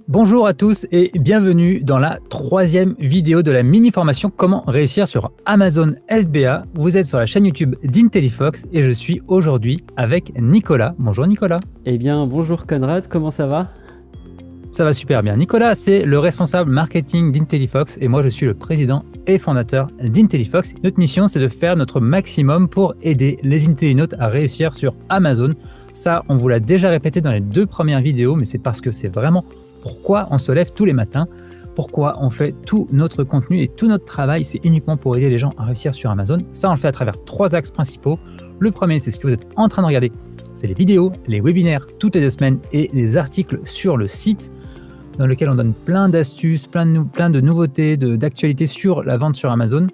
Bonjour à tous et bienvenue dans la troisième vidéo de la mini-formation Comment réussir sur Amazon FBA. Vous êtes sur la chaîne YouTube d'Intellifox et je suis aujourd'hui avec Nicolas. Bonjour Nicolas. Eh bien bonjour Conrad, comment ça va? Ça va super bien. Nicolas, c'est le responsable marketing d'Intellifox et moi je suis le président et fondateur d'Intellifox. Notre mission, c'est de faire notre maximum pour aider les Intellinautes à réussir sur Amazon. Ça, on vous l'a déjà répété dans les deux premières vidéos, mais c'est parce que c'est vraiment pourquoi on se lève tous les matins, pourquoi on fait tout notre contenu et tout notre travail, c'est uniquement pour aider les gens à réussir sur Amazon. Ça, on le fait à travers trois axes principaux. Le premier, c'est ce que vous êtes en train de regarder. C'est les vidéos, les webinaires toutes les 2 semaines et les articles sur le site dans lequel on donne plein d'astuces, plein de nouveautés, d'actualités sur la vente sur Amazon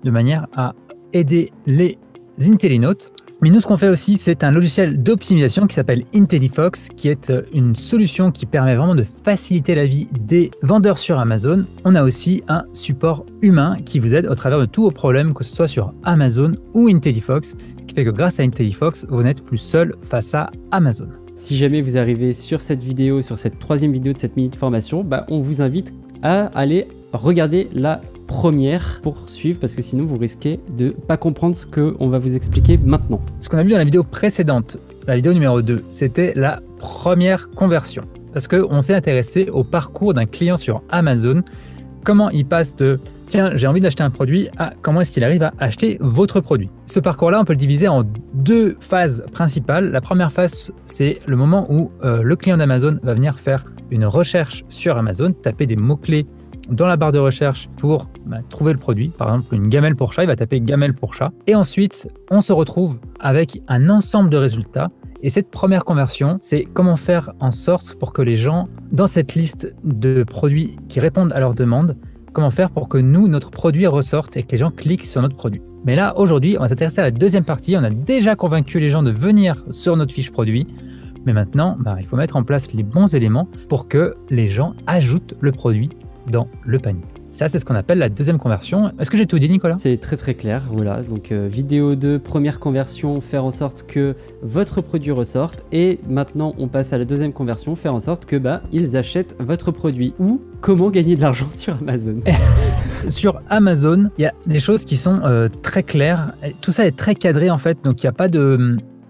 de manière à aider les Intellinautes. Mais nous, ce qu'on fait aussi, c'est un logiciel d'optimisation qui s'appelle Intellifox, qui est une solution qui permet vraiment de faciliter la vie des vendeurs sur Amazon. On a aussi un support humain qui vous aide au travers de tous vos problèmes, que ce soit sur Amazon ou Intellifox, ce qui fait que grâce à Intellifox, vous n'êtes plus seul face à Amazon. Si jamais vous arrivez sur cette vidéo, sur cette troisième vidéo de cette minute formation, on vous invite à aller regarder la première pour suivre, parce que sinon vous risquez de pas comprendre ce qu'on va vous expliquer maintenant. Ce qu'on a vu dans la vidéo précédente, la vidéo numéro 2, c'était la première conversion. Parce qu'on s'est intéressé au parcours d'un client sur Amazon, comment il passe de « tiens, j'ai envie d'acheter un produit » à comment est-ce qu'il arrive à acheter votre produit. Ce parcours-là, on peut le diviser en deux phases principales. La première phase, c'est le moment où le client d'Amazon va venir faire une recherche sur Amazon, taper des mots-clés dans la barre de recherche pour trouver le produit. Par exemple, une gamelle pour chat, il va taper gamelle pour chat. Et ensuite, on se retrouve avec un ensemble de résultats. Et cette première conversion, c'est comment faire en sorte pour que les gens, dans cette liste de produits qui répondent à leurs demandes, comment faire pour que nous, notre produit ressorte et que les gens cliquent sur notre produit. Mais là, aujourd'hui, on va s'intéresser à la deuxième partie. On a déjà convaincu les gens de venir sur notre fiche produit. Mais maintenant, il faut mettre en place les bons éléments pour que les gens ajoutent le produit dans le panier. Ça, c'est ce qu'on appelle la deuxième conversion. Est-ce que j'ai tout dit, Nicolas? C'est très très clair, voilà. Donc vidéo 2, première conversion, faire en sorte que votre produit ressorte. Et maintenant, on passe à la deuxième conversion, faire en sorte que ils achètent votre produit. Ou comment gagner de l'argent sur Amazon. Sur Amazon, il y a des choses qui sont très claires. Tout ça est très cadré en fait, donc il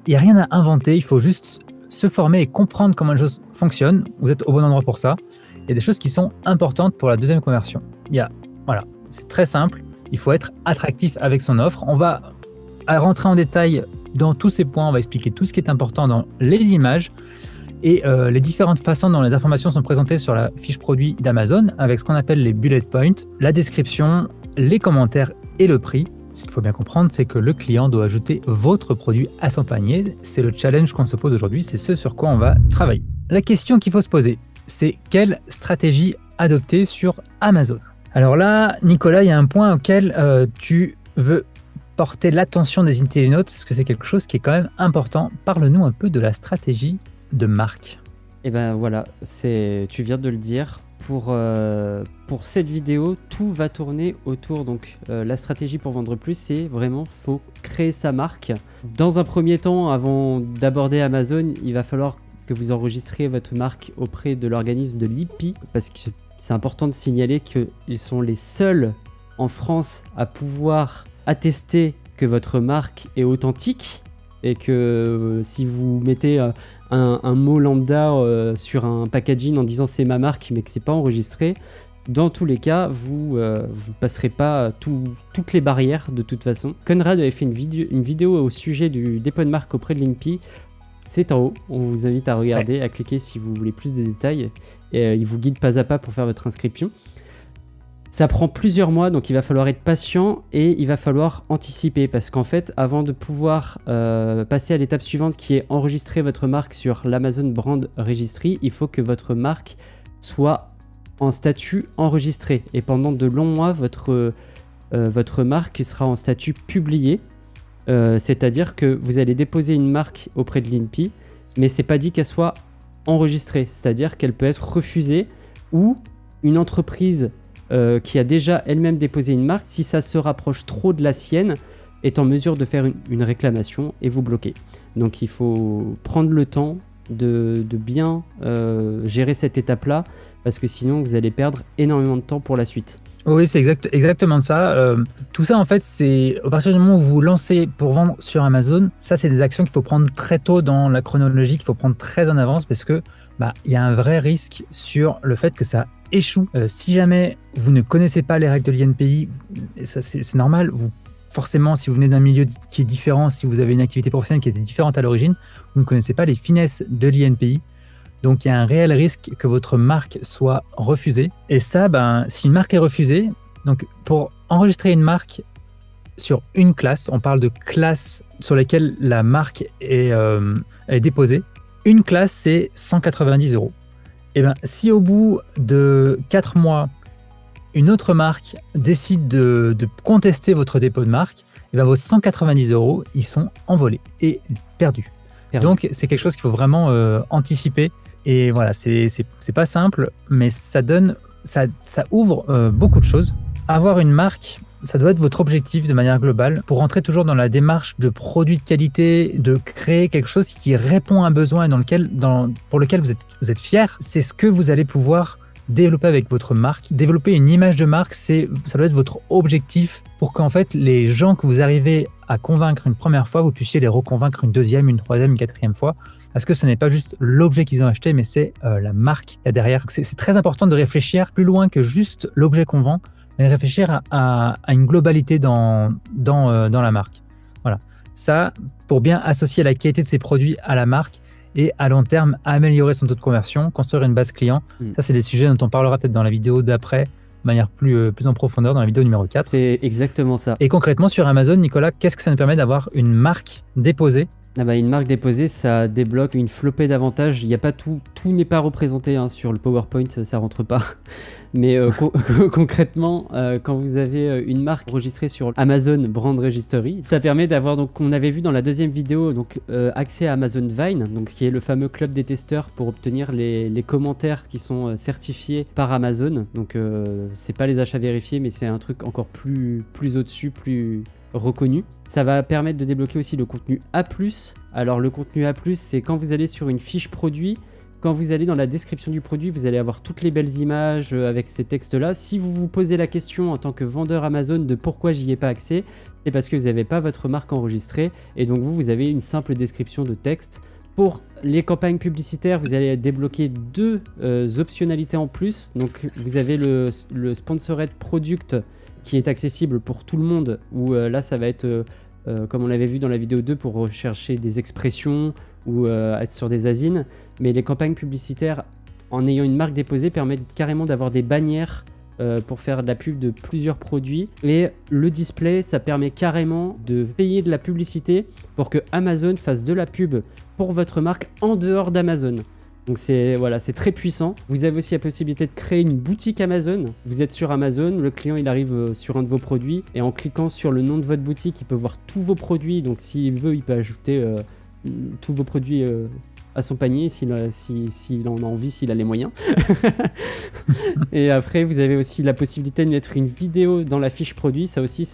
n'y a rien à inventer. Il faut juste se former et comprendre comment les choses fonctionnent. Vous êtes au bon endroit pour ça. Il y a des choses qui sont importantes pour la deuxième conversion. Voilà, c'est très simple. Il faut être attractif avec son offre. On va rentrer en détail dans tous ces points. On va expliquer tout ce qui est important dans les images et les différentes façons dont les informations sont présentées sur la fiche produit d'Amazon avec ce qu'on appelle les bullet points, la description, les commentaires et le prix. Ce qu'il faut bien comprendre, c'est que le client doit ajouter votre produit à son panier. C'est le challenge qu'on se pose aujourd'hui. C'est ce sur quoi on va travailler. La question qu'il faut se poser, c'est quelle stratégie adopter sur Amazon. Alors là, Nicolas, il y a un point auquel tu veux porter l'attention des Intellinautes, parce que c'est quelque chose qui est quand même important. Parle-nous un peu de la stratégie de marque. Et voilà, tu viens de le dire. Pour cette vidéo, tout va tourner autour. Donc la stratégie pour vendre plus, c'est vraiment, faut créer sa marque. Dans un premier temps, avant d'aborder Amazon, il va falloir que vous enregistrez votre marque auprès de l'organisme de l'IPI, parce que c'est important de signaler qu'ils sont les seuls en France à pouvoir attester que votre marque est authentique et que si vous mettez un mot lambda sur un packaging en disant c'est ma marque mais que c'est pas enregistré, dans tous les cas, vous passerez pas toutes les barrières de toute façon. Conrad avait fait une vidéo au sujet du dépôt de marque auprès de l'INPI. C'est en haut, on vous invite à regarder, à cliquer si vous voulez plus de détails. Et il vous guide pas à pas pour faire votre inscription. Ça prend plusieurs mois, donc il va falloir être patient et il va falloir anticiper. Parce qu'en fait, avant de pouvoir passer à l'étape suivante qui est enregistrer votre marque sur l'Amazon Brand Registry, il faut que votre marque soit en statut enregistré. Et pendant de longs mois, votre marque sera en statut publié. C'est-à-dire que vous allez déposer une marque auprès de l'INPI, mais c'est pas dit qu'elle soit enregistrée, c'est-à-dire qu'elle peut être refusée ou une entreprise qui a déjà elle-même déposé une marque, si ça se rapproche trop de la sienne, est en mesure de faire une réclamation et vous bloquer. Donc il faut prendre le temps de bien gérer cette étape-là, parce que sinon vous allez perdre énormément de temps pour la suite. Oui, c'est exactement ça. Tout ça, en fait, c'est à partir du moment où vous vous lancez pour vendre sur Amazon, ça, c'est des actions qu'il faut prendre très tôt dans la chronologie, qu'il faut prendre très en avance parce que il y a un vrai risque sur le fait que ça échoue. Si jamais vous ne connaissez pas les règles de l'INPI, ça, c'est normal. Forcément, si vous venez d'un milieu qui est différent, si vous avez une activité professionnelle qui était différente à l'origine, vous ne connaissez pas les finesses de l'INPI. Donc, il y a un réel risque que votre marque soit refusée. Et ça, si une marque est refusée, donc pour enregistrer une marque sur une classe, on parle de classe sur laquelle la marque est déposée. Une classe, c'est 190 €. Et si au bout de 4 mois, une autre marque décide de contester votre dépôt de marque, vos 190 €, ils sont envolés et perdus. Donc, c'est quelque chose qu'il faut vraiment anticiper. Et voilà, c'est pas simple, mais ça ouvre beaucoup de choses. Avoir une marque, ça doit être votre objectif de manière globale pour rentrer toujours dans la démarche de produit de qualité, de créer quelque chose qui répond à un besoin et pour lequel vous êtes fier. C'est ce que vous allez pouvoir développer avec votre marque. Développer une image de marque, ça doit être votre objectif pour qu'en fait, les gens que vous arrivez à convaincre une première fois, vous puissiez les reconvaincre une deuxième, une troisième, une quatrième fois. Parce que ce n'est pas juste l'objet qu'ils ont acheté, mais c'est la marque qu'il y a derrière. C'est très important de réfléchir plus loin que juste l'objet qu'on vend, mais de réfléchir à une globalité dans la marque. Voilà. Ça, pour bien associer la qualité de ses produits à la marque et à long terme, améliorer son taux de conversion, construire une base client. Ça, c'est des sujets dont on parlera peut-être dans la vidéo d'après, de manière plus en profondeur, dans la vidéo numéro 4. C'est exactement ça. Et concrètement, sur Amazon, Nicolas, qu'est-ce que ça nous permet d'avoir une marque déposée ? Une marque déposée, ça débloque une flopée d'avantages. Il y a pas tout n'est pas représenté sur le PowerPoint, ça rentre pas. Mais concrètement, quand vous avez une marque enregistrée sur Amazon Brand Registry, ça permet d'avoir, donc on avait vu dans la deuxième vidéo, donc accès à Amazon Vine, donc qui est le fameux club des testeurs pour obtenir les commentaires qui sont certifiés par Amazon. Donc c'est pas les achats vérifiés, mais c'est un truc encore plus au-dessus, plus reconnu. Ça va permettre de débloquer aussi le contenu A+. Alors le contenu A+, c'est quand vous allez sur une fiche produit, quand vous allez dans la description du produit, vous allez avoir toutes les belles images avec ces textes-là. Si vous vous posez la question en tant que vendeur Amazon de pourquoi j'y ai pas accès, c'est parce que vous n'avez pas votre marque enregistrée et donc vous avez une simple description de texte. Pour les campagnes publicitaires, vous allez débloquer 2 optionnalités en plus. Donc vous avez le Sponsored Product qui est accessible pour tout le monde, où là ça va être, comme on l'avait vu dans la vidéo 2, pour rechercher des expressions ou être sur des asines. Mais les campagnes publicitaires, en ayant une marque déposée, permettent carrément d'avoir des bannières pour faire de la pub de plusieurs produits. Et le display, ça permet carrément de payer de la publicité pour que Amazon fasse de la pub pour votre marque en dehors d'Amazon. Donc c'est très puissant. Vous avez aussi la possibilité de créer une boutique Amazon. Vous êtes sur Amazon, le client il arrive sur un de vos produits et en cliquant sur le nom de votre boutique, il peut voir tous vos produits. Donc s'il veut, il peut ajouter tous vos produits à son panier s'il en a envie, s'il a les moyens. Et après, vous avez aussi la possibilité de mettre une vidéo dans la fiche produit. Ça aussi,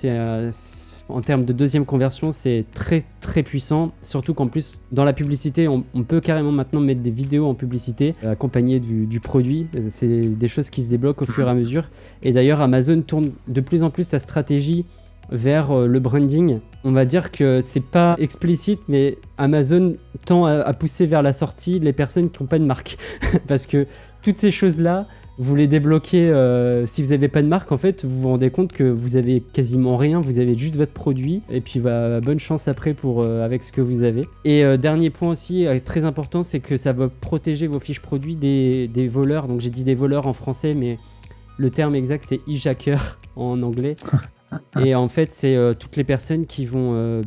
en termes de deuxième conversion, c'est très très puissant. Surtout qu'en plus, dans la publicité, on peut carrément maintenant mettre des vidéos en publicité accompagnées du produit. C'est des choses qui se débloquent au fur et à mesure. Et d'ailleurs, Amazon tourne de plus en plus sa stratégie vers le branding. On va dire que c'est pas explicite, mais Amazon tend à pousser vers la sortie les personnes qui n'ont pas de marque. Parce que toutes ces choses-là, vous les débloquez si vous n'avez pas de marque. En fait, vous vous rendez compte que vous avez quasiment rien, vous avez juste votre produit. Et puis bonne chance après avec ce que vous avez. Et dernier point aussi très important, c'est que ça va protéger vos fiches produits des voleurs. Donc j'ai dit des voleurs en français, mais le terme exact c'est e-jacker en anglais. Et en fait, c'est toutes les personnes qui vont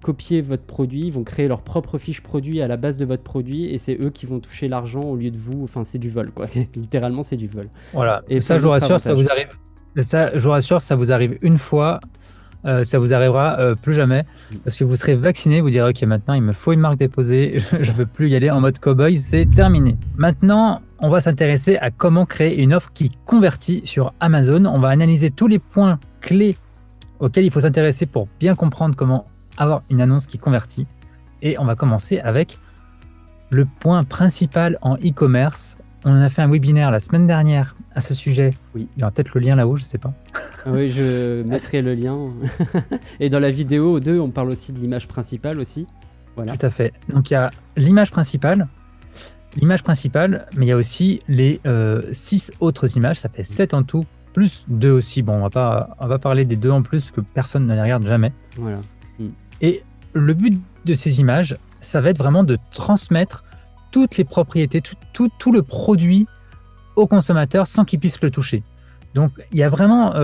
copier votre produit, vont créer leur propre fiche produit à la base de votre produit et c'est eux qui vont toucher l'argent au lieu de vous. Enfin, c'est du vol, quoi. Littéralement, c'est du vol. Voilà. Et ça, je vous rassure, ça vous arrive. Ça, je vous rassure, ça vous arrive une fois. Ça vous arrivera plus jamais parce que vous serez vacciné, vous direz ok, maintenant il me faut une marque déposée, je veux plus y aller en mode cowboy, c'est terminé. Maintenant, on va s'intéresser à comment créer une offre qui convertit sur Amazon. On va analyser tous les points clés auxquels il faut s'intéresser pour bien comprendre comment avoir une annonce qui convertit. Et on va commencer avec le point principal en e-commerce. On en a fait un webinaire la semaine dernière à ce sujet. Oui. Il y aura peut-être le lien là-haut, je ne sais pas. Oui, je mettrai le lien. Et dans la vidéo 2, on parle aussi de l'image principale aussi. Voilà. Tout à fait. Donc il y a l'image principale, mais il y a aussi les 6 autres images, ça fait 7 en tout, plus 2 aussi. Bon, on va parler des 2 en plus, que personne ne les regarde jamais. Voilà. Et le but de ces images, ça va être vraiment de transmettre toutes les propriétés, tout le produit au consommateur sans qu'il puisse le toucher. Donc, il y a vraiment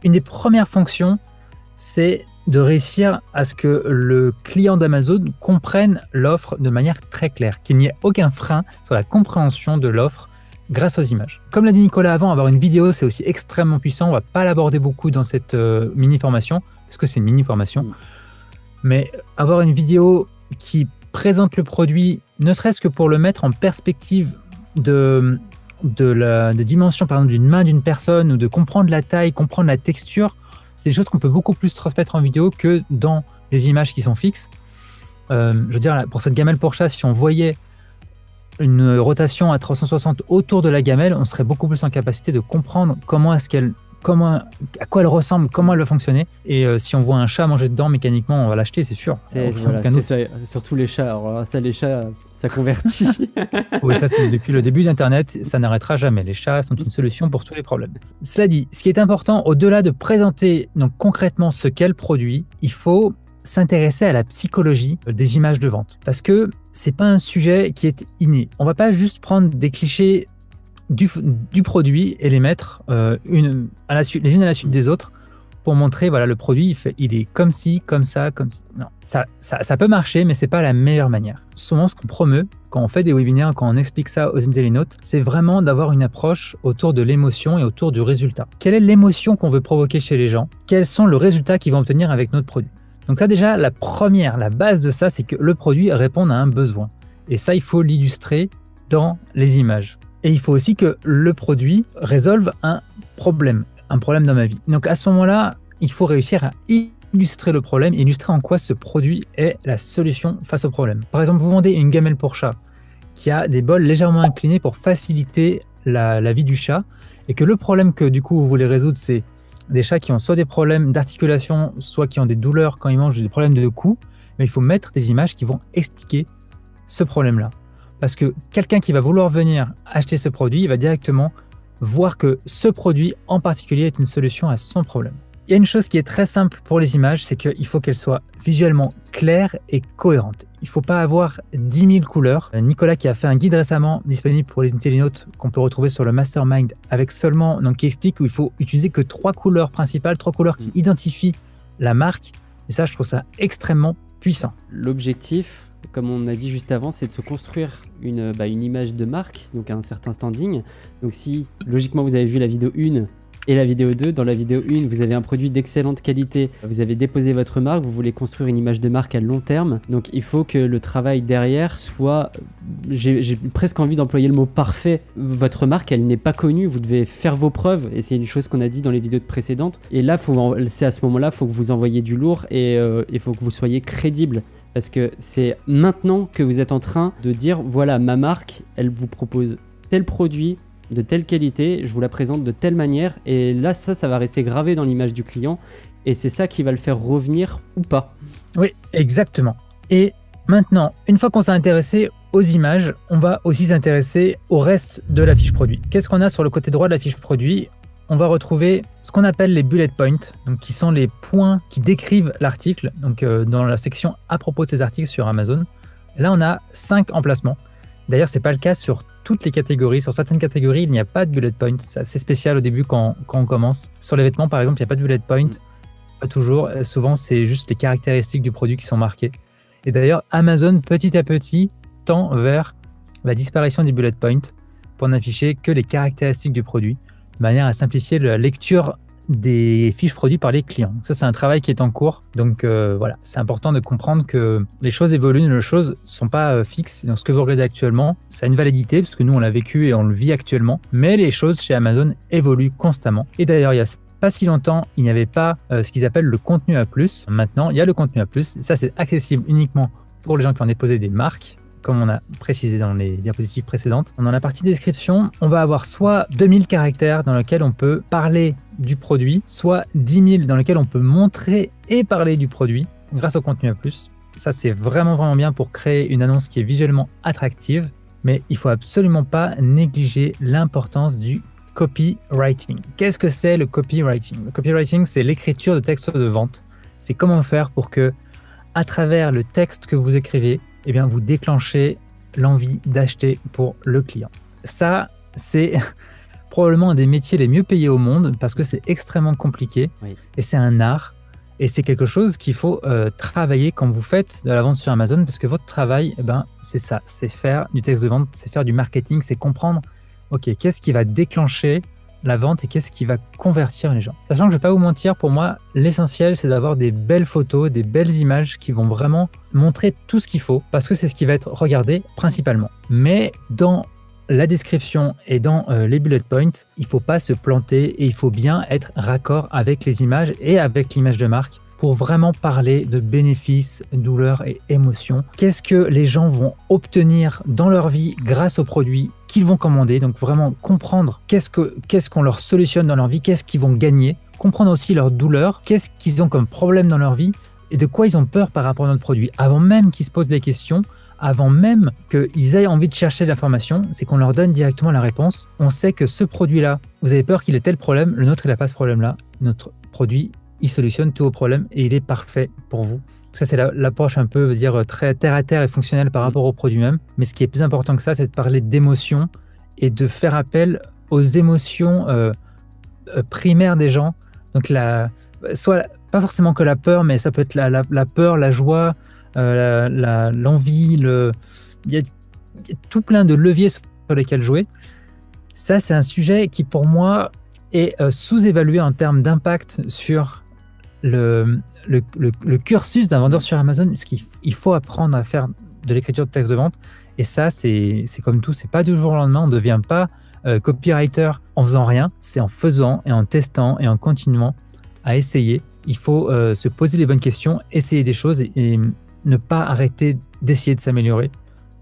une des premières fonctions, c'est de réussir à ce que le client d'Amazon comprenne l'offre de manière très claire, qu'il n'y ait aucun frein sur la compréhension de l'offre grâce aux images. Comme l'a dit Nicolas avant, avoir une vidéo, c'est aussi extrêmement puissant. On ne va pas l'aborder beaucoup dans cette mini-formation, parce que c'est une mini-formation. Mais avoir une vidéo qui présente le produit, ne serait-ce que pour le mettre en perspective de dimension, par exemple, d'une main d'une personne, ou de comprendre la taille, comprendre la texture, c'est des choses qu'on peut beaucoup plus transmettre en vidéo que dans des images qui sont fixes. Je veux dire, là, pour cette gamelle pour chat, si on voyait une rotation à 360 autour de la gamelle, on serait beaucoup plus en capacité de comprendre à quoi elle ressemble, comment elle va fonctionner. Et si on voit un chat manger dedans, mécaniquement, on va l'acheter, c'est sûr. C'est ça, surtout les chats. Alors ça, les chats, ça convertit. Oui, ça, c'est depuis le début d'Internet, ça n'arrêtera jamais. Les chats sont une solution pour tous les problèmes. Cela dit, ce qui est important, au-delà de présenter donc, concrètement ce qu'est le produit, il faut s'intéresser à la psychologie des images de vente. Parce que c'est pas un sujet qui est inné. On va pas juste prendre des clichés du produit et les mettre les unes à la suite des autres pour montrer, voilà, le produit, il est comme ci, comme ça, comme ci. Non, ça peut marcher, mais c'est pas la meilleure manière. Souvent, ce qu'on promeut, quand on fait des webinaires, quand on explique ça aux IntelliNotes, c'est vraiment d'avoir une approche autour de l'émotion et autour du résultat. Quelle est l'émotion qu'on veut provoquer chez les gens? Quels sont les résultats qu'ils vont obtenir avec notre produit? Donc ça, déjà, la base de ça, c'est que le produit réponde à un besoin. Et ça, il faut l'illustrer dans les images. Et il faut aussi que le produit résolve un problème dans ma vie. Donc à ce moment-là, il faut réussir à illustrer le problème, illustrer en quoi ce produit est la solution face au problème. Par exemple, vous vendez une gamelle pour chat qui a des bols légèrement inclinés pour faciliter la vie du chat, et que le problème que du coup vous voulez résoudre, c'est des chats qui ont soit des problèmes d'articulation, soit qui ont des douleurs quand ils mangent, des problèmes de cou. Mais il faut mettre des images qui vont expliquer ce problème-là. Parce que quelqu'un qui va vouloir venir acheter ce produit, il va directement voir que ce produit en particulier est une solution à son problème. Il y a une chose qui est très simple pour les images, c'est qu'il faut qu'elles soient visuellement claires et cohérentes. Il ne faut pas avoir 10 000 couleurs. Nicolas, qui a fait un guide récemment disponible pour les IntelliNotes qu'on peut retrouver sur le Mastermind, avec seulement, donc qui explique qu'il faut utiliser que 3 couleurs principales, 3 couleurs qui identifient la marque. Et ça, je trouve ça extrêmement puissant. L'objectif, comme on a dit juste avant, c'est de se construire une image de marque, donc un certain standing. Donc si, logiquement, vous avez vu la vidéo 1 et la vidéo 2, dans la vidéo 1, vous avez un produit d'excellente qualité, vous avez déposé votre marque, vous voulez construire une image de marque à long terme. Donc il faut que le travail derrière soit, j'ai presque envie d'employer le mot parfait. Votre marque, elle n'est pas connue, vous devez faire vos preuves, et c'est une chose qu'on a dit dans les vidéos précédentes. Et là, c'est à ce moment-là, il faut que vous envoyiez du lourd et il faut que vous soyez crédible. Parce que c'est maintenant que vous êtes en train de dire, voilà, ma marque, elle vous propose tel produit, de telle qualité, je vous la présente de telle manière, et là, ça va rester gravé dans l'image du client, et c'est ça qui va le faire revenir ou pas. Oui, exactement. Et maintenant, une fois qu'on s'est intéressé aux images, on va aussi s'intéresser au reste de la fiche produit. Qu'est-ce qu'on a sur le côté droit de la fiche produit? On va retrouver ce qu'on appelle les bullet points, donc qui sont les points qui décrivent l'article, donc dans la section à propos de ces articles sur Amazon. Là, on a 5 emplacements. D'ailleurs, ce n'est pas le cas sur toutes les catégories. Sur certaines catégories, il n'y a pas de bullet point. C'est assez spécial au début quand on commence. Sur les vêtements, par exemple, il n'y a pas de bullet point. Pas toujours. Souvent, c'est juste les caractéristiques du produit qui sont marquées. Et d'ailleurs, Amazon, petit à petit, tend vers la disparition des bullet points pour n'afficher que les caractéristiques du produit, de manière à simplifier la lecture des fiches produits par les clients. Ça, c'est un travail qui est en cours. Donc voilà, c'est important de comprendre que les choses évoluent, les choses ne sont pas fixes. Donc ce que vous regardez actuellement, ça a une validité, parce que nous, on l'a vécu et on le vit actuellement. Mais les choses chez Amazon évoluent constamment. Et d'ailleurs, il n'y a pas si longtemps, il n'y avait pas ce qu'ils appellent le contenu A+. Maintenant, il y a le contenu A+. Ça, c'est accessible uniquement pour les gens qui ont déposé des marques, comme on a précisé dans les diapositives précédentes. Dans la partie description, on va avoir soit 2000 caractères dans lesquels on peut parler du produit, soit 10 000 dans lesquels on peut montrer et parler du produit grâce au contenu à plus. Ça, c'est vraiment bien pour créer une annonce qui est visuellement attractive, mais il ne faut absolument pas négliger l'importance du copywriting. Qu'est-ce que c'est le copywriting? Le copywriting, c'est l'écriture de textes de vente. C'est comment faire pour que, à travers le texte que vous écrivez, eh bien, vous déclenchez l'envie d'acheter pour le client. Ça, c'est probablement un des métiers les mieux payés au monde parce que c'est extrêmement compliqué et c'est un art. Et c'est quelque chose qu'il faut travailler quand vous faites de la vente sur Amazon parce que votre travail, eh ben, c'est ça, c'est faire du texte de vente, c'est faire du marketing, c'est comprendre, ok, qu'est-ce qui va déclencher la vente et qu'est-ce qui va convertir les gens. Sachant que je ne vais pas vous mentir, pour moi, l'essentiel, c'est d'avoir des belles photos, des belles images qui vont vraiment montrer tout ce qu'il faut parce que c'est ce qui va être regardé principalement. Mais dans la description et dans les bullet points, il ne faut pas se planter et il faut bien être raccord avec les images et avec l'image de marque pour vraiment parler de bénéfices, douleurs et émotions. Qu'est-ce que les gens vont obtenir dans leur vie grâce aux produits qu'ils vont commander? Donc vraiment comprendre qu'est-ce qu'on leur solutionne dans leur vie, qu'est-ce qu'ils vont gagner, comprendre aussi leurs douleurs, qu'est-ce qu'ils ont comme problème dans leur vie et de quoi ils ont peur par rapport à notre produit. Avant même qu'ils se posent des questions, avant même qu'ils aient envie de chercher l'information, c'est qu'on leur donne directement la réponse. On sait que ce produit-là, vous avez peur qu'il ait tel problème, le nôtre, il n'a pas ce problème-là. Notre produit, il solutionne tous vos problèmes et il est parfait pour vous. Ça, c'est l'approche un peu, dire, très terre-à-terre et fonctionnelle par rapport au produit même. Mais ce qui est plus important que ça, c'est de parler d'émotions et de faire appel aux émotions primaires des gens. Donc, soit pas forcément que la peur, mais ça peut être la peur, la joie, l'envie, il y a tout plein de leviers sur lesquels jouer. Ça, c'est un sujet qui, pour moi, est sous-évalué en termes d'impact sur le cursus d'un vendeur sur Amazon, parce qu'il faut apprendre à faire de l'écriture de texte de vente. Et ça, c'est comme tout, c'est pas du jour au lendemain, on ne devient pas copywriter en faisant rien, c'est en faisant et en testant et en continuant à essayer. Il faut se poser les bonnes questions, essayer des choses et ne pas arrêter d'essayer de s'améliorer.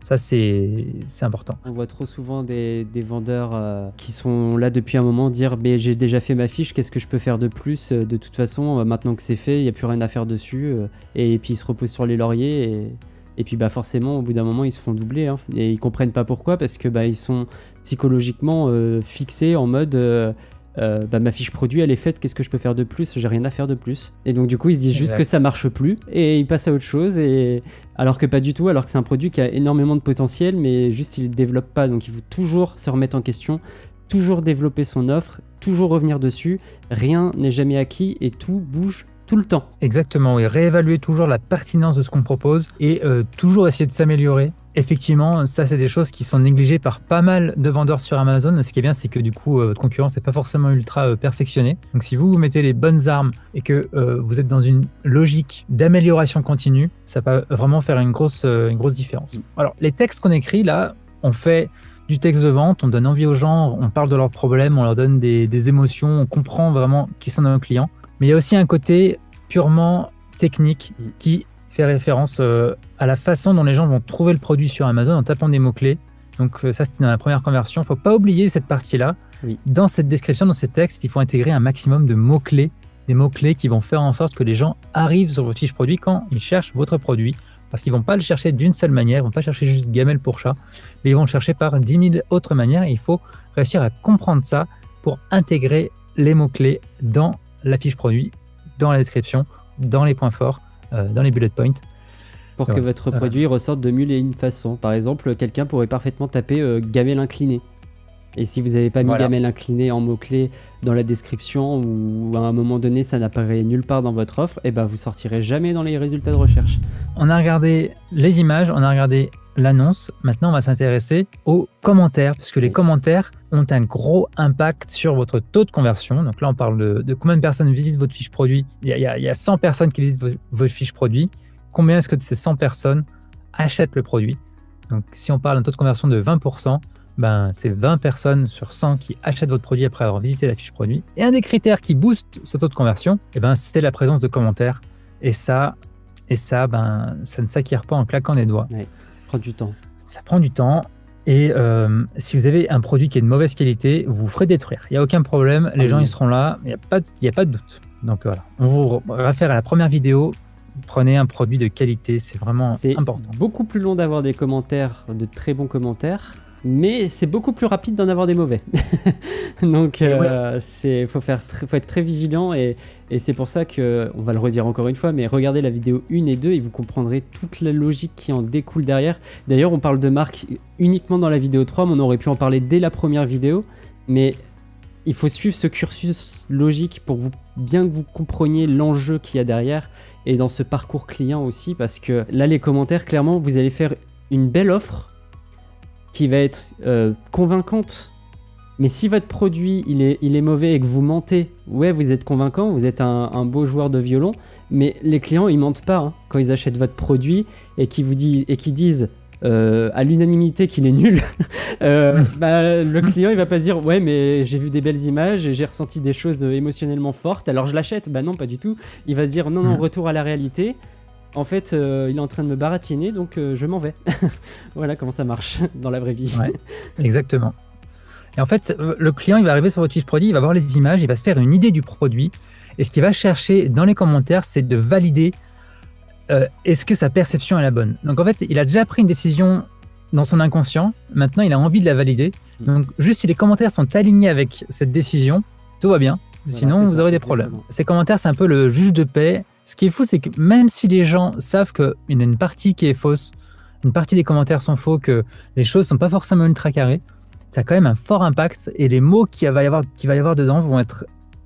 Ça, c'est important. On voit trop souvent des vendeurs qui sont là depuis un moment dire « j'ai déjà fait ma fiche, qu'est-ce que je peux faire de plus? De toute façon, maintenant que c'est fait, il n'y a plus rien à faire dessus. » Et puis ils se reposent sur les lauriers et puis forcément, au bout d'un moment, ils se font doubler. Hein, et ils ne comprennent pas pourquoi, parce que ils sont psychologiquement fixés en mode ma fiche produit elle est faite, qu'est-ce que je peux faire de plus? J'ai rien à faire de plus. Et donc du coup ils se disent juste que ça marche plus et ils passent à autre chose, alors que pas du tout, alors que c'est un produit qui a énormément de potentiel mais juste il ne développe pas. Donc il faut toujours se remettre en question, toujours développer son offre, toujours revenir dessus. Rien n'est jamais acquis et tout bouge tout le temps. Exactement, et réévaluer toujours la pertinence de ce qu'on propose et toujours essayer de s'améliorer. Effectivement, ça c'est des choses qui sont négligées par pas mal de vendeurs sur Amazon. Ce qui est bien, c'est que du coup, votre concurrence n'est pas forcément ultra perfectionnée. Donc si vous mettez les bonnes armes et que vous êtes dans une logique d'amélioration continue, ça peut vraiment faire une grosse différence. Alors, les textes qu'on écrit là, on fait du texte de vente, on donne envie aux gens, on parle de leurs problèmes, on leur donne des émotions, on comprend vraiment qui sont nos clients. Mais il y a aussi un côté purement technique qui fait référence à la façon dont les gens vont trouver le produit sur Amazon en tapant des mots-clés. Donc ça, c'était dans la première conversion. Il ne faut pas oublier cette partie-là. Oui. Dans cette description, dans ces textes, il faut intégrer un maximum de mots-clés, des mots-clés qui vont faire en sorte que les gens arrivent sur votre fiche produit quand ils cherchent votre produit, parce qu'ils ne vont pas le chercher d'une seule manière, ils ne vont pas chercher juste gamelle pour chat, mais ils vont le chercher par 10 000 autres manières. Et il faut réussir à comprendre ça pour intégrer les mots-clés dans la fiche produit, dans la description, dans les points forts, dans les bullet points. Pour que votre produit ressorte de mille et une façons. Par exemple, quelqu'un pourrait parfaitement taper gamelle inclinée. Et si vous n'avez pas mis gamelle inclinée en mots-clés dans la description ou à un moment donné ça n'apparaît nulle part dans votre offre, et vous sortirez jamais dans les résultats de recherche. On a regardé les images, on a regardé l'annonce. Maintenant, on va s'intéresser aux commentaires, parce que les commentaires ont un gros impact sur votre taux de conversion. Donc là, on parle de combien de personnes visitent votre fiche produit. Il y a 100 personnes qui visitent votre fiche produit. Combien est-ce que de ces 100 personnes achètent le produit? Donc, si on parle d'un taux de conversion de 20%, c'est 20 personnes sur 100 qui achètent votre produit après avoir visité la fiche produit. Et un des critères qui booste ce taux de conversion, c'est la présence de commentaires. Et ça ne s'acquiert pas en claquant des doigts. Ouais, ça prend du temps. ça prend du temps. Et si vous avez un produit qui est de mauvaise qualité, vous vous ferez détruire. Il n'y a aucun problème, les gens ils seront là, il n'y a pas de doute. Donc voilà, on vous réfère à la première vidéo. Prenez un produit de qualité, c'est vraiment important. C'est beaucoup plus long d'avoir des commentaires, de très bons commentaires, mais c'est beaucoup plus rapide d'en avoir des mauvais. Donc faut être très vigilant et c'est pour ça que, on va le redire encore une fois, mais regardez la vidéo 1 et 2 et vous comprendrez toute la logique qui en découle derrière. D'ailleurs, on parle de marque uniquement dans la vidéo 3, mais on aurait pu en parler dès la première vidéo, mais il faut suivre ce cursus logique pour bien que vous compreniez l'enjeu qu'il y a derrière et dans ce parcours client aussi, parce que là, les commentaires, clairement, vous allez faire une belle offre qui va être convaincante. Mais si votre produit il est mauvais et que vous mentez, ouais, vous êtes convaincant, vous êtes un beau joueur de violon, mais les clients ils mentent pas hein, quand ils achètent votre produit et qui disent à l'unanimité qu'il est nul. Le client il va pas se dire ouais mais j'ai vu des belles images et j'ai ressenti des choses émotionnellement fortes alors je l'achète. Bah non, pas du tout. Il va se dire non, retour à la réalité. En fait, il est en train de me baratiner, donc je m'en vais. Voilà comment ça marche dans la vraie vie. Ouais, exactement. Et en fait, le client, il va arriver sur votre fiche produit, il va voir les images, il va se faire une idée du produit. Et ce qu'il va chercher dans les commentaires, c'est de valider est-ce que sa perception est la bonne. Donc en fait, il a déjà pris une décision dans son inconscient. Maintenant, il a envie de la valider. Donc juste si les commentaires sont alignés avec cette décision, tout va bien. Sinon, voilà, vous aurez des problèmes. Ces commentaires, c'est un peu le juge de paix. Ce qui est fou, c'est que même si les gens savent qu'il y a une partie qui est fausse, une partie des commentaires sont faux, que les choses ne sont pas forcément ultra carrées, ça a quand même un fort impact et les mots qu'il va y avoir dedans vont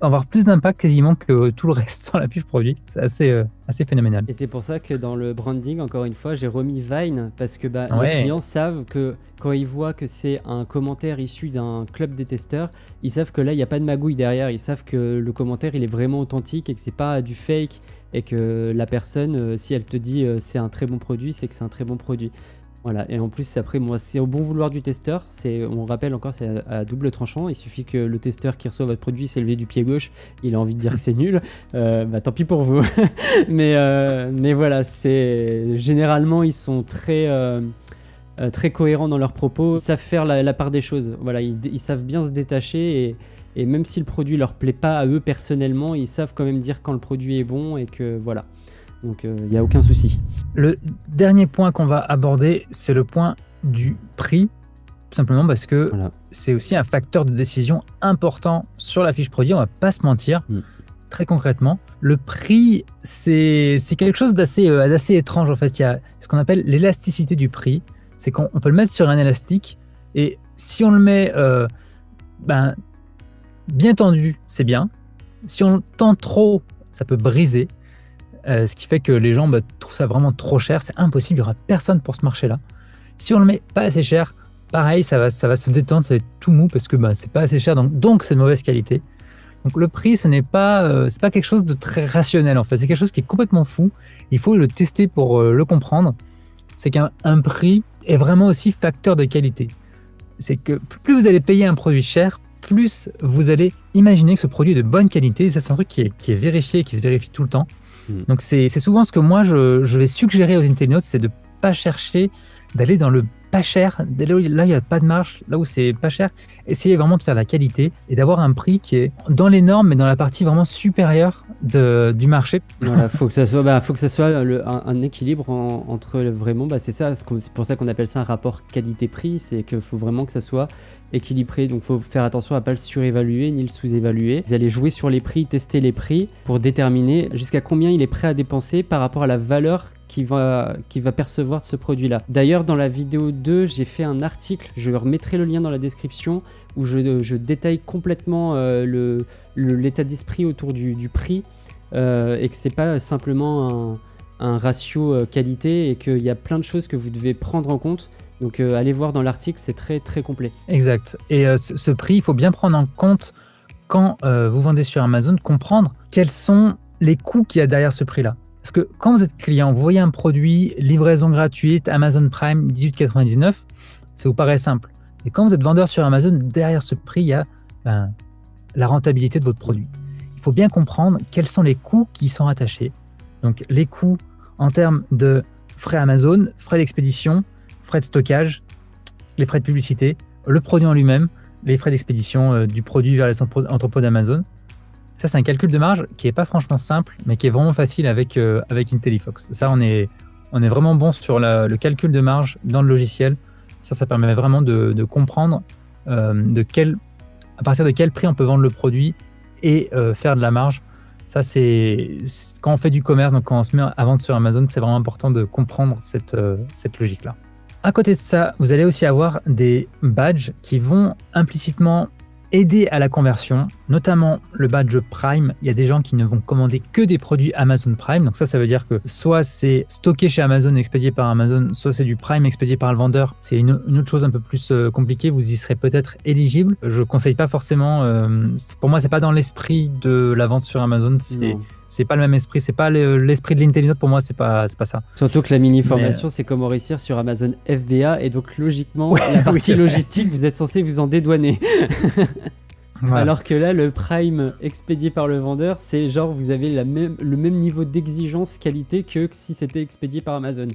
avoir plus d'impact quasiment que tout le reste dans la fiche produit. C'est assez phénoménal. Et c'est pour ça que dans le branding, encore une fois, j'ai remis Vine parce que les clients savent que quand ils voient que c'est un commentaire issu d'un club des testeurs, ils savent que là, il n'y a pas de magouille derrière. Ils savent que le commentaire, il est vraiment authentique et que c'est pas du fake et que la personne, si elle te dit c'est un très bon produit, c'est que c'est un très bon produit. Voilà, et en plus, après, moi, c'est au bon vouloir du testeur. On rappelle encore, c'est à double tranchant. Il suffit que le testeur qui reçoit votre produit s'est levé du pied gauche, il a envie de dire que c'est nul. Tant pis pour vous. mais voilà, généralement, ils sont très cohérents dans leurs propos. Ils savent faire la part des choses. Voilà, ils savent bien se détacher et même si le produit leur plaît pas à eux personnellement, ils savent quand même dire quand le produit est bon et que voilà. Donc il n'y a aucun souci. Le dernier point qu'on va aborder, c'est le point du prix, tout simplement parce que c'est aussi un facteur de décision important sur la fiche produit, on va pas se mentir. Très concrètement, le prix, c'est quelque chose d'assez étrange en fait. Il y a ce qu'on appelle l'élasticité du prix, c'est qu'on peut le mettre sur un élastique et si on le met bien tendu, c'est bien. Si on le tend trop, ça peut briser. Ce qui fait que les gens trouvent ça vraiment trop cher, c'est impossible, il n'y aura personne pour ce marché-là. Si on le met pas assez cher, pareil, ça va se détendre, ça va être tout mou parce que c'est pas assez cher, donc c'est de mauvaise qualité. Donc le prix, c'est pas quelque chose de très rationnel en fait, c'est quelque chose qui est complètement fou. Il faut le tester pour le comprendre. C'est qu'un prix est vraiment aussi facteur de qualité. C'est que plus vous allez payer un produit cher, plus vous allez imaginer que ce produit est de bonne qualité. Et ça, c'est un truc qui est vérifié, qui se vérifie tout le temps. Donc c'est souvent ce que moi je vais suggérer aux internautes, c'est de pas chercher d'aller dans le pas cher, là il n'y a pas de marge, là où c'est pas cher, essayez vraiment de faire la qualité et d'avoir un prix qui est dans les normes mais dans la partie vraiment supérieure du marché. Voilà, faut que ça soit un équilibre entre vraiment, c'est ça, c'est pour ça qu'on appelle ça un rapport qualité-prix, c'est qu'il faut vraiment que ça soit équilibré, donc il faut faire attention à ne pas le surévaluer ni le sous-évaluer. Vous allez jouer sur les prix, tester les prix pour déterminer jusqu'à combien il est prêt à dépenser par rapport à la valeur qu'il va percevoir de ce produit-là. D'ailleurs, dans la vidéo 2, j'ai fait un article, je remettrai le lien dans la description, où je détaille complètement l'état d'esprit autour du prix et que c'est pas simplement un ratio qualité et qu'il y a plein de choses que vous devez prendre en compte. Donc allez voir dans l'article, c'est très très complet. Exact. Et ce prix, il faut bien prendre en compte quand vous vendez sur Amazon, comprendre quels sont les coûts qu'il y a derrière ce prix-là. Parce que quand vous êtes client, vous voyez un produit, livraison gratuite, Amazon Prime, 18,99, ça vous paraît simple. Et quand vous êtes vendeur sur Amazon, derrière ce prix, il y a la rentabilité de votre produit. Il faut bien comprendre quels sont les coûts qui y sont rattachés. Donc les coûts en termes de frais Amazon, frais d'expédition, frais de stockage, les frais de publicité, le produit en lui-même, les frais d'expédition du produit vers les entrepôts d'Amazon. Ça, c'est un calcul de marge qui n'est pas franchement simple, mais qui est vraiment facile avec IntelliFox. Ça, on est vraiment bon sur le calcul de marge dans le logiciel. Ça permet vraiment de comprendre à partir de quel prix on peut vendre le produit et faire de la marge. Ça, c'est quand on fait du commerce, donc quand on se met à vendre sur Amazon, c'est vraiment important de comprendre cette logique-là. À côté de ça, vous allez aussi avoir des badges qui vont implicitement aider à la conversion, notamment le badge Prime. Il y a des gens qui ne vont commander que des produits Amazon Prime. Donc ça veut dire que soit c'est stocké chez Amazon, expédié par Amazon, soit c'est du Prime expédié par le vendeur. C'est une autre chose un peu plus compliquée. Vous y serez peut-être éligible. Je ne conseille pas forcément. Pour moi, c'est pas dans l'esprit de la vente sur Amazon. C'est pas le même esprit. C'est pas l'esprit de l'IntelliNote. Pour moi, c'est pas ça. Surtout que la mini-formation, c'est comment réussir sur Amazon FBA. Et donc, logiquement, la partie logistique, vous êtes censé vous en dédouaner. Voilà. Alors que là, le Prime expédié par le vendeur, c'est genre vous avez le même niveau d'exigence qualité que si c'était expédié par Amazon.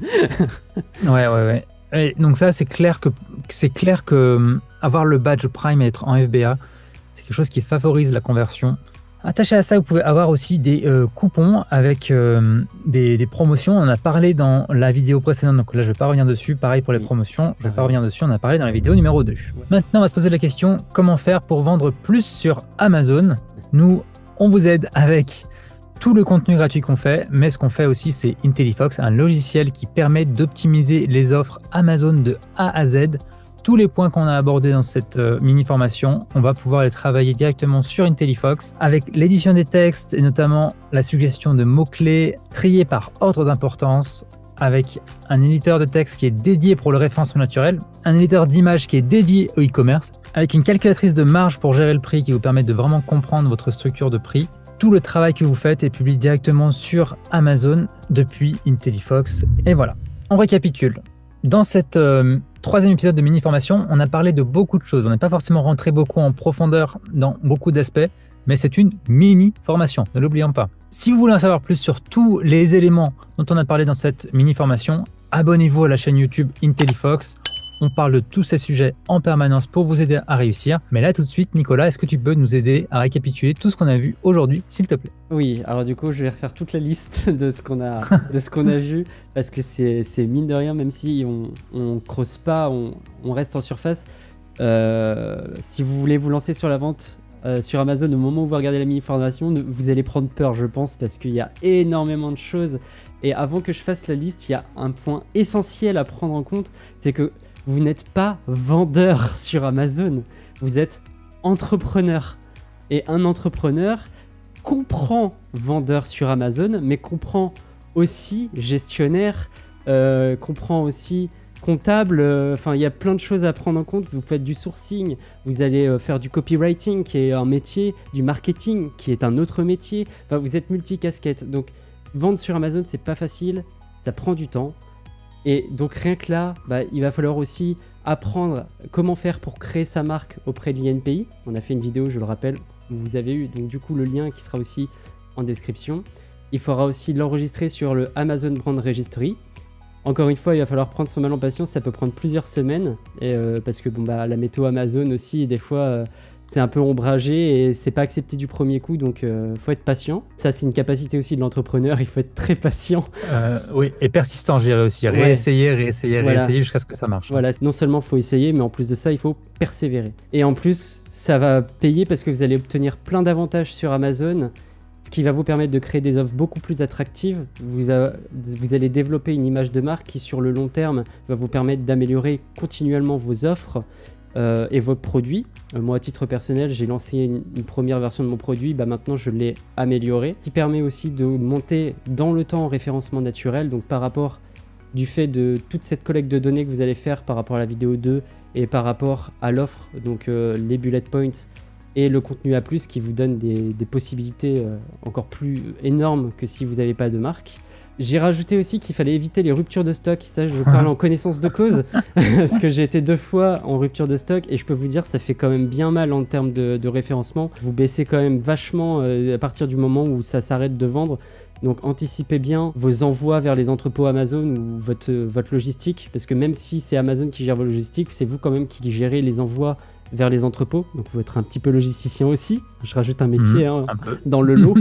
Ouais. Et donc ça, c'est clair que avoir le badge Prime et être en FBA, c'est quelque chose qui favorise la conversion. Attaché à ça, vous pouvez avoir aussi des coupons avec des promotions. On en a parlé dans la vidéo précédente, donc là je ne vais pas revenir dessus. Pareil pour les promotions, je ne vais pas revenir dessus. On en a parlé dans la vidéo numéro 2. Maintenant, on va se poser la question, comment faire pour vendre plus sur Amazon? Nous, on vous aide avec tout le contenu gratuit qu'on fait, mais ce qu'on fait aussi, c'est IntelliFox, un logiciel qui permet d'optimiser les offres Amazon de A à Z. Tous les points qu'on a abordés dans cette mini-formation, on va pouvoir les travailler directement sur IntelliFox avec l'édition des textes et notamment la suggestion de mots-clés triés par ordre d'importance, avec un éditeur de texte qui est dédié pour le référencement naturel, un éditeur d'images qui est dédié au e-commerce, avec une calculatrice de marge pour gérer le prix qui vous permet de vraiment comprendre votre structure de prix. Tout le travail que vous faites est publié directement sur Amazon depuis IntelliFox. Et voilà, on récapitule. Dans cette troisième épisode de mini-formation, on a parlé de beaucoup de choses. On n'est pas forcément rentré beaucoup en profondeur dans beaucoup d'aspects, mais c'est une mini-formation, ne l'oublions pas. Si vous voulez en savoir plus sur tous les éléments dont on a parlé dans cette mini-formation, abonnez-vous à la chaîne YouTube IntelliFox. On parle de tous ces sujets en permanence pour vous aider à réussir. Mais là, tout de suite, Nicolas, est-ce que tu peux nous aider à récapituler tout ce qu'on a vu aujourd'hui, s'il te plaît? Oui, alors du coup, je vais refaire toute la liste de ce qu'on a, vu, parce que c'est mine de rien, même si on creuse pas, on reste en surface. Si vous voulez vous lancer sur la vente sur Amazon, au moment où vous regardez la mini-formation, vous allez prendre peur, je pense, parce qu'il y a énormément de choses. Et avant que je fasse la liste, il y a un point essentiel à prendre en compte, c'est que vous n'êtes pas vendeur sur Amazon, vous êtes entrepreneur. Et un entrepreneur comprend vendeur sur Amazon, mais comprend aussi gestionnaire, comprend aussi comptable. Enfin, il y a plein de choses à prendre en compte. Vous faites du sourcing, vous allez faire du copywriting, qui est un métier, du marketing, qui est un autre métier. Enfin, vous êtes multicasquette. Donc, vendre sur Amazon, c'est pas facile, ça prend du temps. Et donc rien que là, il va falloir aussi apprendre comment faire pour créer sa marque auprès de l'INPI. On a fait une vidéo, je le rappelle, où vous avez eu donc du coup le lien qui sera aussi en description. Il faudra aussi l'enregistrer sur le Amazon Brand Registry. Encore une fois, il va falloir prendre son mal en patience, ça peut prendre plusieurs semaines, parce que la météo Amazon aussi, des fois, c'est un peu ombragé et c'est pas accepté du premier coup, donc faut être patient. Ça, c'est une capacité aussi de l'entrepreneur, il faut être très patient. Oui, et persistant, je dirais aussi. Réessayer jusqu'à ce que ça marche. Voilà, non seulement il faut essayer, mais en plus de ça, il faut persévérer. Et en plus, ça va payer parce que vous allez obtenir plein d'avantages sur Amazon, ce qui va vous permettre de créer des offres beaucoup plus attractives. Vous allez développer une image de marque qui, sur le long terme, va vous permettre d'améliorer continuellement vos offres et votre produit. Moi, à titre personnel, j'ai lancé une première version de mon produit. Maintenant, je l'ai amélioré, qui permet aussi de monter dans le temps en référencement naturel. Donc, par rapport du fait de toute cette collecte de données que vous allez faire par rapport à la vidéo 2 et par rapport à l'offre, donc les bullet points et le contenu A+, qui vous donne des possibilités encore plus énormes que si vous n'avez pas de marque. J'ai rajouté aussi qu'il fallait éviter les ruptures de stock. Ça, je parle en connaissance de cause, parce que j'ai été 2 fois en rupture de stock et je peux vous dire, ça fait quand même bien mal en termes de référencement. Vous baissez quand même vachement à partir du moment où ça s'arrête de vendre. Donc anticipez bien vos envois vers les entrepôts Amazon ou votre logistique, parce que même si c'est Amazon qui gère vos logistiques, c'est vous quand même qui gérez les envois vers les entrepôts. Donc il faut être un petit peu logisticien aussi. Je rajoute un métier dans le lot.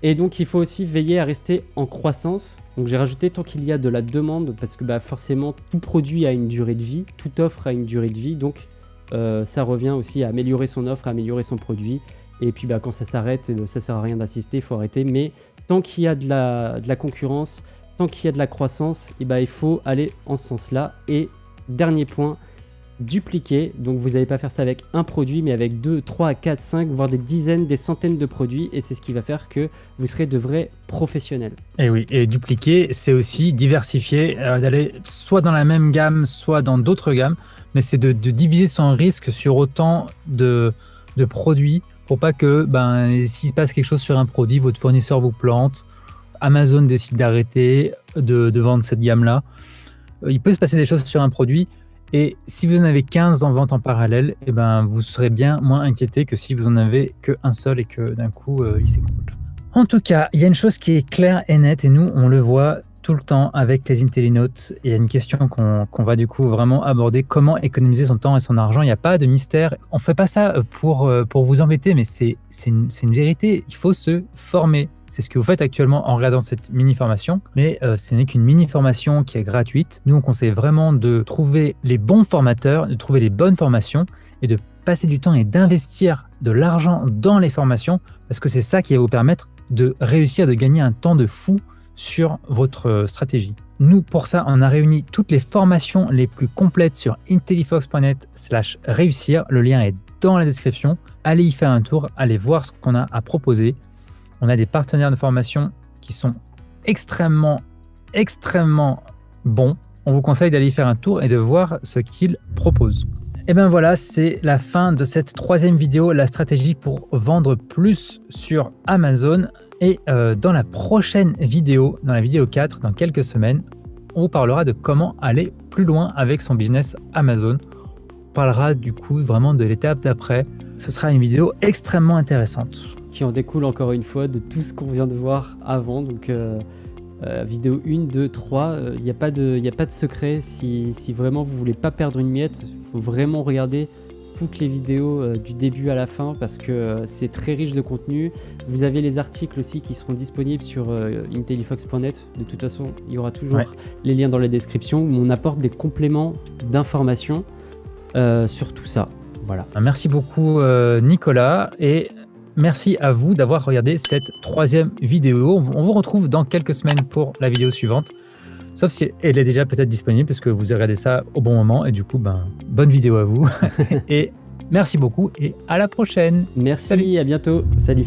Et donc il faut aussi veiller à rester en croissance. Donc j'ai rajouté tant qu'il y a de la demande, parce que forcément tout produit a une durée de vie, toute offre a une durée de vie. Donc ça revient aussi à améliorer son offre, à améliorer son produit. Et puis quand ça s'arrête, ça sert à rien d'assister, il faut arrêter. Mais tant qu'il y a de la concurrence, tant qu'il y a de la croissance, il faut aller en ce sens-là. Et dernier point, dupliquer. Donc vous n'allez pas faire ça avec un produit, mais avec 2, 3, 4, 5, voire des dizaines, des centaines de produits. Et c'est ce qui va faire que vous serez de vrais professionnels. Et oui, et dupliquer, c'est aussi diversifier, d'aller soit dans la même gamme, soit dans d'autres gammes, mais c'est de diviser son risque sur autant de produits pour pas que s'il se passe quelque chose sur un produit, votre fournisseur vous plante, Amazon décide d'arrêter de vendre cette gamme-là. Il peut se passer des choses sur un produit. Et si vous en avez 15 en vente en parallèle, vous serez bien moins inquiété que si vous en avez qu'un seul et que d'un coup, il s'écroule. En tout cas, il y a une chose qui est claire et nette, et nous, on le voit tout le temps avec les IntelliNotes. Il y a une question qu'on va du coup vraiment aborder, comment économiser son temps et son argent. Il n'y a pas de mystère. On ne fait pas ça pour vous embêter, mais c'est une vérité. Il faut se former. C'est ce que vous faites actuellement en regardant cette mini-formation, mais ce n'est qu'une mini-formation qui est gratuite. Nous, on conseille vraiment de trouver les bons formateurs, de trouver les bonnes formations et de passer du temps et d'investir de l'argent dans les formations, parce que c'est ça qui va vous permettre de réussir, de gagner un temps de fou sur votre stratégie. Nous, pour ça, on a réuni toutes les formations les plus complètes sur intellifox.net/réussir. Le lien est dans la description. Allez y faire un tour, allez voir ce qu'on a à proposer. On a des partenaires de formation qui sont extrêmement bons. On vous conseille d'aller y faire un tour et de voir ce qu'ils proposent. Et bien voilà, c'est la fin de cette 3e vidéo, la stratégie pour vendre plus sur Amazon. Et dans la prochaine vidéo, dans la vidéo 4, dans quelques semaines, on vous parlera de comment aller plus loin avec son business Amazon. On parlera du coup vraiment de l'étape d'après. Ce sera une vidéo extrêmement intéressante. Qui en découle encore une fois de tout ce qu'on vient de voir avant. Donc vidéo 1, 2, 3, il n'y a pas de secret. Si vraiment vous voulez pas perdre une miette, il faut vraiment regarder toutes les vidéos du début à la fin, parce que c'est très riche de contenu. Vous avez les articles aussi qui seront disponibles sur intellifox.net. De toute façon, il y aura toujours les liens dans la description où on apporte des compléments d'informations sur tout ça. Voilà. Merci beaucoup Nicolas, et merci à vous d'avoir regardé cette 3e vidéo. On vous retrouve dans quelques semaines pour la vidéo suivante, sauf si elle est déjà peut-être disponible parce que vous avez regardé ça au bon moment, et du coup, bonne vidéo à vous. Et merci beaucoup et à la prochaine. Merci, salut. À bientôt. Salut.